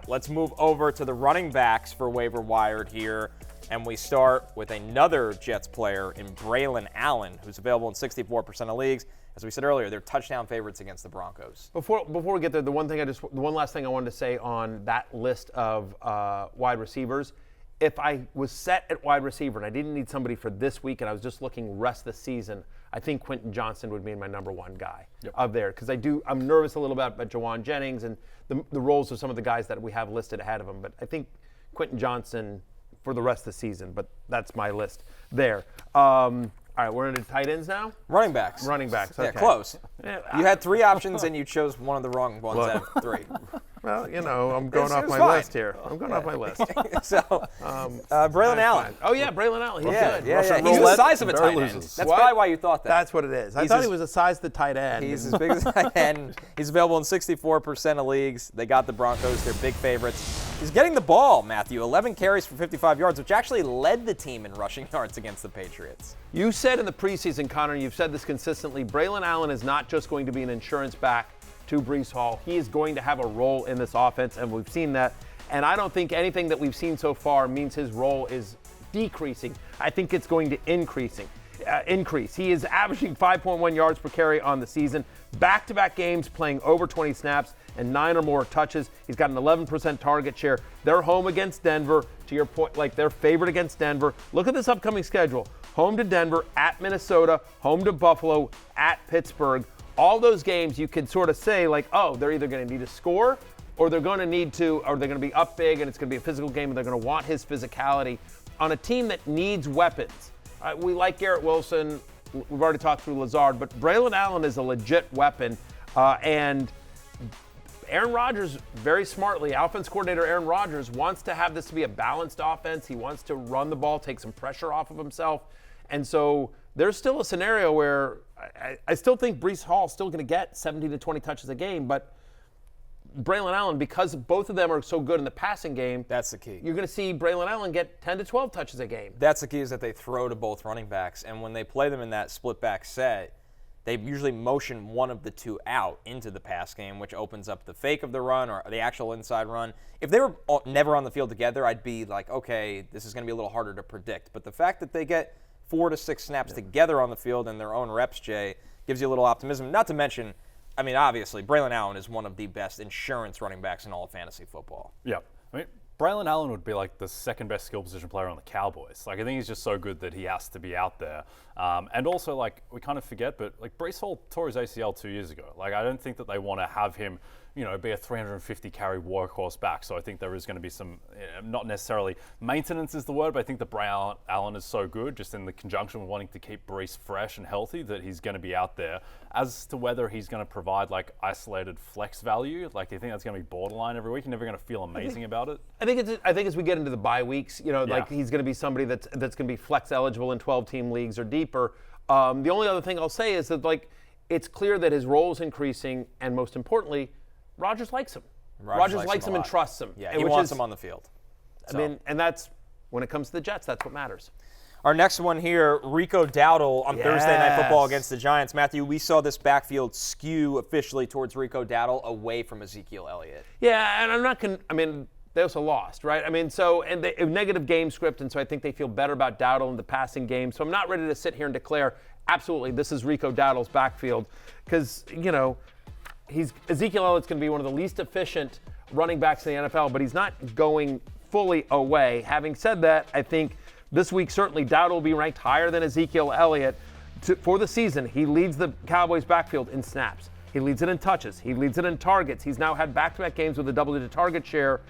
let's move over to the running backs for waiver wired here. And we start with another Jets player in Braelon Allen, who's available in 64% of leagues. As we said earlier, they're touchdown favorites against the Broncos. Before we get there, the one last thing I wanted to say on that list of wide receivers, if I was set at wide receiver and I didn't need somebody for this week and I was just looking rest of the season, I think Quentin Johnston would be my number one guy of there, because I'm nervous a little bit about Jawan Jennings and the roles of some of the guys that we have listed ahead of him. But I think Quentin Johnston for the rest of the season. But that's my list there. All right, we're into tight ends now? Running backs. Running backs, okay. Yeah, close. You had three options and you chose one of the wrong ones out of three. Well, I'm going off my list here. I'm going off my list. So, Braelon Allen. Oh, yeah, Braelon Allen. He's good. Yeah. He's the size of a tight end. That's probably why you thought that. That's what it is. I thought he was the size of the tight end. He's as big as a tight end. He's available in 64% of leagues. They got the Broncos. They're big favorites. He's getting the ball, Matthew. 11 carries for 55 yards, which actually led the team in rushing yards against the Patriots. You said in the preseason, Connor, and you've said this consistently, Braelon Allen is not just going to be an insurance back to Breece Hall. He is going to have a role in this offense, and we've seen that. And I don't think anything that we've seen so far means his role is decreasing. I think it's going to increase. He is averaging 5.1 yards per carry on the season, back-to-back games playing over 20 snaps and 9 or more touches. He's got an 11% target share. They're home against Denver. To your point, like they're favored against Denver. Look at this upcoming schedule. Home to Denver, at Minnesota, home to Buffalo, at Pittsburgh. All those games you can sort of say like, oh, they're either going to need to score or they're going to be up big and it's going to be a physical game and they're going to want his physicality on a team that needs weapons. We like Garrett Wilson. We've already talked through Lazard, but Braelon Allen is a legit weapon. And Aaron Rodgers, very smartly, offense coordinator Aaron Rodgers wants to have this to be a balanced offense. He wants to run the ball, take some pressure off of himself. And so there's still a scenario where I still think Breece Hall is still going to get 17 to 20 touches a game, but Braelon Allen, because both of them are so good in the passing game, that's the key. You're going to see Braelon Allen get 10 to 12 touches a game. That's the key, is that they throw to both running backs, and when they play them in that split back set, they usually motion one of the two out into the pass game, which opens up the fake of the run or the actual inside run. If they were never on the field together, I'd be like, okay, this is going to be a little harder to predict. But the fact that they get 4 to 6 snaps together on the field in their own reps, Jay, gives you a little optimism. Not to mention, I mean, obviously, Braelon Allen is one of the best insurance running backs in all of fantasy football. Yeah. I mean, Braelon Allen would be like the second best skill position player on the Cowboys. Like, I think he's just so good that he has to be out there. And also, like, we kind of forget, but like Breece Hall tore his ACL 2 years ago. Like, I don't think that they want to have him, be a 350 carry workhorse back. So I think there is going to be some, not necessarily maintenance is the word, but I think that Braelon Allen is so good, just in the conjunction with wanting to keep Breece fresh and healthy, that he's going to be out there. As to whether he's going to provide like isolated flex value, like, do you think that's going to be borderline every week? You're never going to feel amazing about it. I think as we get into the bye weeks, like he's going to be somebody that's going to be flex eligible in 12-team leagues or deeper. The only other thing I'll say is that like it's clear that his role is increasing, and most importantly, Rodgers likes him. Rodgers likes him and trusts him. Yeah, he wants him on the field. So. I mean, and that's when it comes to the Jets, that's what matters. Our next one here, Rico Dowdle on Thursday Night Football against the Giants. Matthew, we saw this backfield skew officially towards Rico Dowdle away from Ezekiel Elliott. Yeah, and I'm not they also lost, right? I mean, a negative game script, and so I think they feel better about Dowdle in the passing game. So I'm not ready to sit here and declare, absolutely, this is Rico Dowdle's backfield, because, Ezekiel Elliott's going to be one of the least efficient running backs in the NFL, but he's not going fully away. Having said that, I think this week certainly Dowdle will be ranked higher than Ezekiel Elliott. For the season, he leads the Cowboys backfield in snaps. He leads it in touches. He leads it in targets. He's now had back-to-back games with a double-digit target share,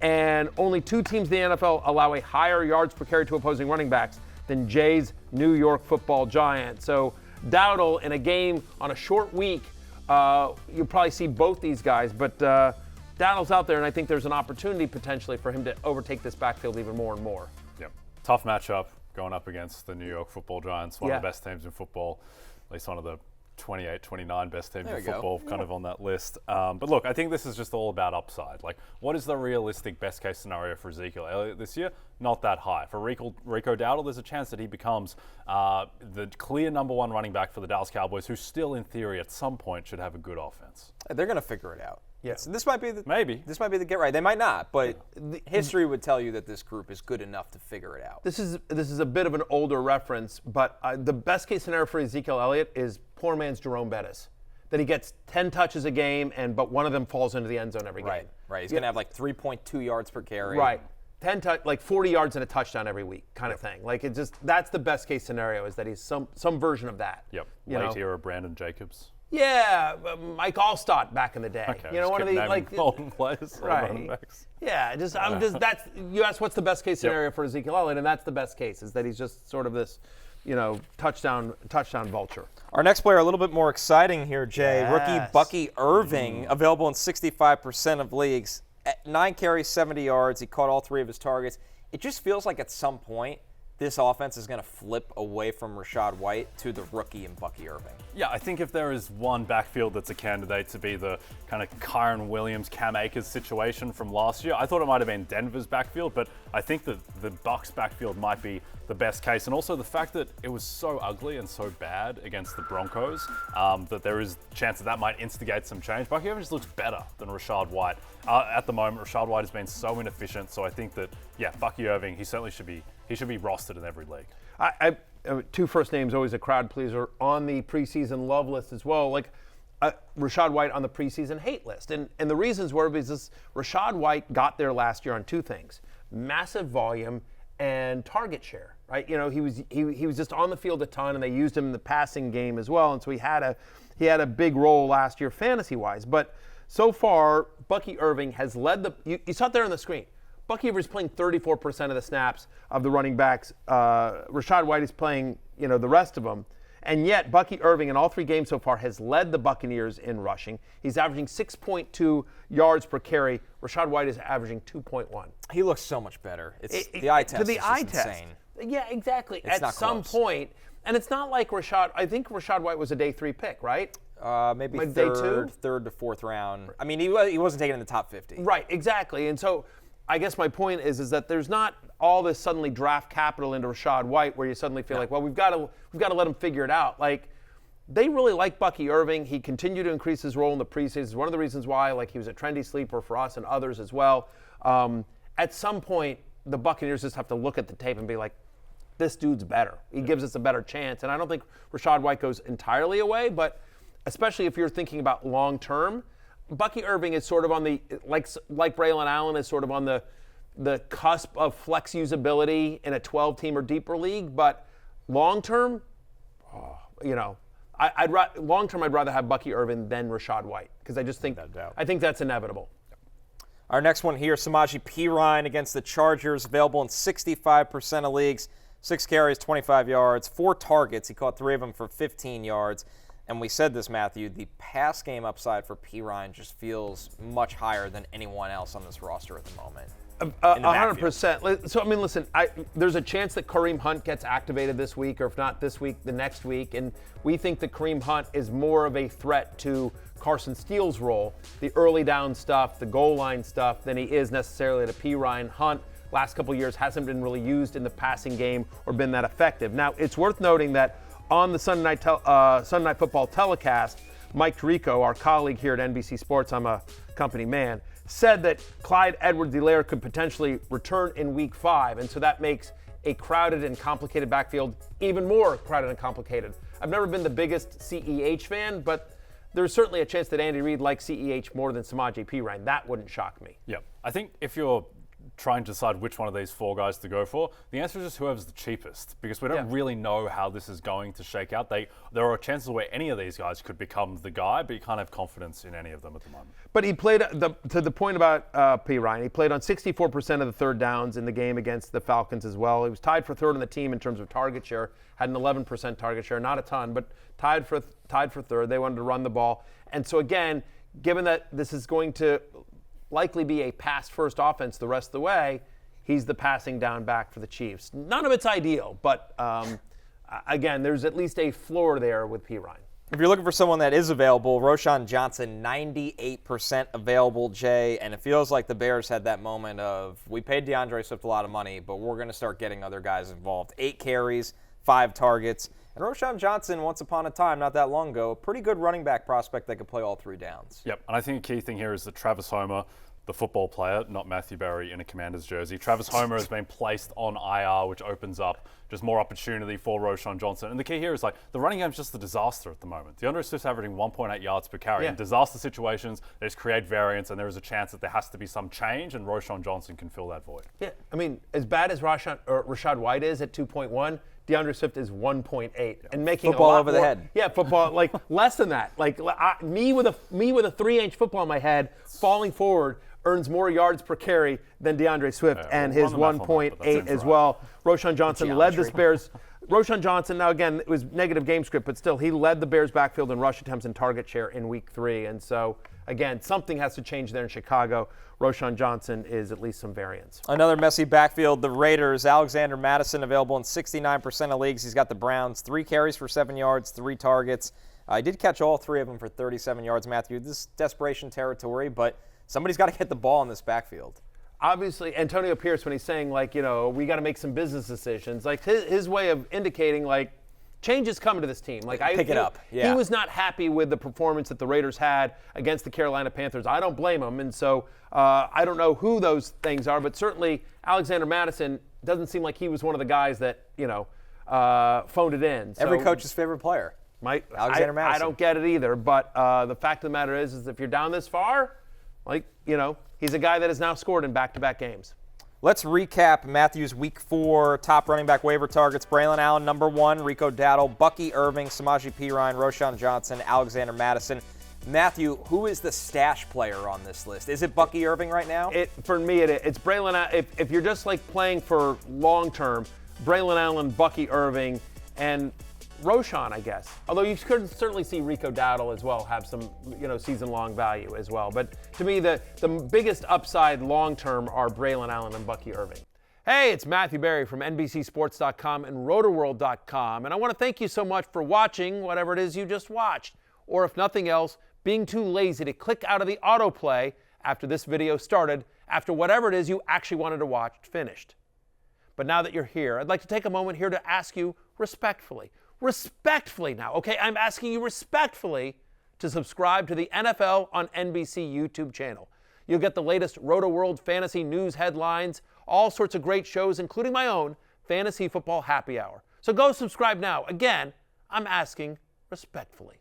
and only 2 teams in the NFL allow a higher yards per carry to opposing running backs than Jay's New York Football Giants. So Dowdle in a game on a short week, you'll probably see both these guys, but Dowdle's out there, and I think there's an opportunity potentially for him to overtake this backfield even more and more. Yep. Tough matchup going up against the New York Football Giants, one of the best teams in football, at least one of the 28, 29 best teams in football, kind of on that list. But look, I think this is just all about upside. Like, what is the realistic best case scenario for Ezekiel Elliott this year? Not that high. For Rico Dowdle, there's a chance that he becomes the clear number 1 running back for the Dallas Cowboys, who still, in theory, at some point should have a good offense. They're going to figure it out. Yeah. So this might be Maybe. This might be the get right. They might not, but history would tell you that this group is good enough to figure it out. This is a bit of an older reference, but the best case scenario for Ezekiel Elliott is poor man's Jerome Bettis, that he gets 10 touches a game, but one of them falls into the end zone every game. Right. He's going to have like 3.2 yards per carry. Right. 40 yards and a touchdown every week, kind of thing. Like that's the best case scenario, is that he's some version of that. Yep. Late era Brandon Jacobs. Yeah, Mike Allstott back in the day. Okay, one of the golden players, right. Yeah, that's you asked what's the best case scenario for Ezekiel Elliott, and that's the best case, is that he's just sort of this, touchdown vulture. Our next player, a little bit more exciting here, Jay. Yes. Rookie Bucky Irving, available in 65% of leagues. At 9 carries, 70 yards. He caught all 3 of his targets. It just feels like at some point this offense is going to flip away from Rachaad White to the rookie and Bucky Irving. Yeah, I think if there is one backfield that's a candidate to be the kind of Kyron Williams, Cam Akers situation from last year, I thought it might have been Denver's backfield, but I think that the Bucs backfield might be the best case. And also the fact that it was so ugly and so bad against the Broncos, that there is a chance that might instigate some change. Bucky Irving just looks better than Rachaad White. At the moment, Rachaad White has been so inefficient, so I think that, Bucky Irving, he certainly should be rostered in every league. I 2 first names, always a crowd pleaser, on the preseason love list as well. Like Rachaad White on the preseason hate list. And the reasons were because Rachaad White got there last year on 2 things: massive volume and target share. Right? He was just on the field a ton, and they used him in the passing game as well. And so he had a big role last year fantasy-wise. But so far, Bucky Irving has led you saw it there on the screen. Bucky Irving is playing 34% of the snaps of the running backs. Rachaad White is playing, the rest of them. And yet, Bucky Irving in all 3 games so far has led the Buccaneers in rushing. He's averaging 6.2 yards per carry. Rachaad White is averaging 2.1. He looks so much better. The eye test to the is eye just test. insane. Yeah, exactly. It's At not some close. point, and it's not like I think Rachaad White was a day 3 pick, right? Maybe Like day 2? third to 4th round. I mean, he wasn't taken in the top 50. Right, exactly. And so I guess my point is that there's not all this suddenly draft capital into Rachaad White where you suddenly feel like, well, we've got to let him figure it out. Like, they really like Bucky Irving. He continued to increase his role in the preseason. It's one of the reasons why, he was a trendy sleeper for us and others as well. At some point, the Buccaneers just have to look at the tape and be like, this dude's better. He gives us a better chance. And I don't think Rachaad White goes entirely away, but especially if you're thinking about long term, Bucky Irving is sort of on the, like Braelon Allen is sort of on the cusp of flex usability in a 12-team or deeper league. But long term, I'd rather have Bucky Irving than Rachaad White, because I just think that's inevitable. Our next one here, Samaje Perine against the Chargers, available in 65% of leagues. 6 carries, 25 yards, 4 targets. He caught 3 of them for 15 yards. And we said this, Matthew, the pass game upside for Perine just feels much higher than anyone else on this roster at the moment. 100%. So, listen, there's a chance that Kareem Hunt gets activated this week, or if not this week, the next week. And we think that Kareem Hunt is more of a threat to Carson Steele's role, the early down stuff, the goal line stuff, than he is necessarily to Perine. Hunt, last couple of years, hasn't been really used in the passing game or been that effective. Now, it's worth noting that on the Sunday Night Football telecast, Mike Tirico, our colleague here at NBC Sports, I'm a company man, said that Clyde Edwards-Helaire could potentially return in Week 5, and so that makes a crowded and complicated backfield even more crowded and complicated. I've never been the biggest CEH fan, but there's certainly a chance that Andy Reid likes CEH more than Samaje Perine. That wouldn't shock me. Yeah, I think if you're trying to decide which one of these 4 guys to go for, the answer is just whoever's the cheapest, because we don't really know how this is going to shake out. There are chances where any of these guys could become the guy, but you can't have confidence in any of them at the moment. But he played, to the point about Perine, he played on 64% of the third downs in the game against the Falcons as well. He was tied for 3rd on the team in terms of target share, had an 11% target share, not a ton, but tied for 3rd. They wanted to run the ball. And so again, given that this is going to likely be a pass-first offense the rest of the way, he's the passing down back for the Chiefs. None of it's ideal, but again, there's at least a floor there with Perine. If you're looking for someone that is available, Roschon Johnson, 98% available, Jay, and it feels like the Bears had that moment of, we paid DeAndre Swift a lot of money, but we're going to start getting other guys involved. 8 carries, 5 targets, And Roschon Johnson, once upon a time, not that long ago, a pretty good running back prospect that could play all 3 downs. Yep, and I think a key thing here is that Travis Homer, the football player, not Matthew Berry in a Commanders jersey. Travis Homer has been placed on IR, which opens up just more opportunity for Roschon Johnson. And the key here is, like, the running game's just a disaster at the moment. DeAndre Swift's averaging 1.8 yards per carry. In disaster situations, they just create variance, and there is a chance that there has to be some change, and Roschon Johnson can fill that void. Yeah, I mean, as bad as Rashad White is at 2.1, DeAndre Swift is 1.8 and making football a lot over more, the head. Yeah, football, like less than that. Like me with a 3-inch football in my head, falling forward, earns more yards per carry than DeAndre Swift, and his 1.8 as well. Roschon Johnson led the Bears. Roschon Johnson, now again, it was negative game script, but still, he led the Bears backfield in rush attempts and target share in week 3. And so, again, something has to change there in Chicago. Roschon Johnson is at least some variance. Another messy backfield, the Raiders. Alexander Mattison available in 69% of leagues. He's got the Browns, 3 carries for 7 yards, 3 targets. I did catch all 3 of them for 37 yards, Matthew. This is desperation territory, but somebody's got to get the ball in this backfield. Obviously, Antonio Pierce, when he's saying, like, you know, we got to make some business decisions, like his way of indicating, like, change is coming to this team. Like, Pick it up. Yeah. He was not happy with the performance that the Raiders had against the Carolina Panthers. I don't blame him. And so I don't know who those things are, but certainly Alexander Mattison doesn't seem like he was one of the guys that, you know, phoned it in. Every coach's favorite player. Alexander Mattison. I don't get it either. But the fact of the matter is if you're down this far, like, you know, he's a guy that has now scored in back-to-back games. Let's recap Matthew's Week 4 top running back waiver targets. Braelon Allen, number 1. Rico Dowdle, Bucky Irving, Samaje Perine, Roschon Johnson, Alexander Mattison. Matthew, who is the stash player on this list? Is it Bucky Irving right now? For me, it's Braelon Allen. If you're just like playing for long-term, Braelon Allen, Bucky Irving, and Roschon, I guess. Although you could certainly see Rico Dowdle as well have some, you know, season-long value as well. But to me, the biggest upside long-term are Braelon Allen and Bucky Irving. Hey, it's Matthew Berry from NBCSports.com and RotoWorld.com, and I want to thank you so much for watching whatever it is you just watched, or if nothing else, being too lazy to click out of the autoplay after this video started, after whatever it is you actually wanted to watch finished. But now that you're here, I'd like to take a moment here to ask you respectfully now, okay? I'm asking you respectfully to subscribe to the NFL on NBC YouTube channel. You'll get the latest Roto-World fantasy news headlines, all sorts of great shows, including my own Fantasy Football Happy Hour. So go subscribe now. Again, I'm asking respectfully.